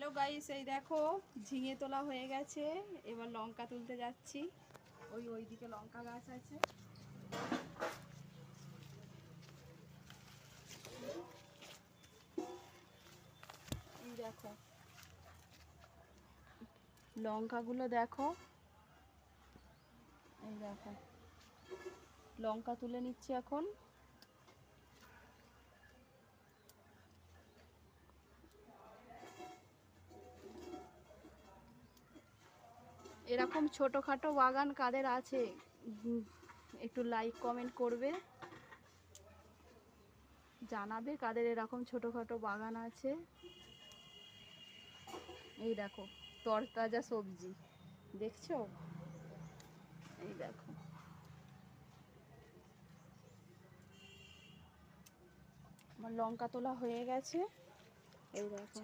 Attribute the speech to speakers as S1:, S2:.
S1: Hello guys, এই দেখো ঝিঙে তোলা হয়ে গেছে। এবার লঙ্কা তুলতে যাচ্ছি। ওইদিকে লঙ্কা গাছ আছে। এই দেখো লঙ্কাগুলো দেখো, এই দেখো লঙ্কা তুলে নিচ্ছি এখন। এরকম ছোটোখাটো বাগান কাদের আছে একটু লাইক কমেন্ট করবে, জানাবে কাদের এরকম ছোটোখাটো বাগান আছে। এই দেখো তরতাজা সবজি দেখছো, এই দেখো আমার লঙ্কা তোলা হয়ে গেছে। এই দেখো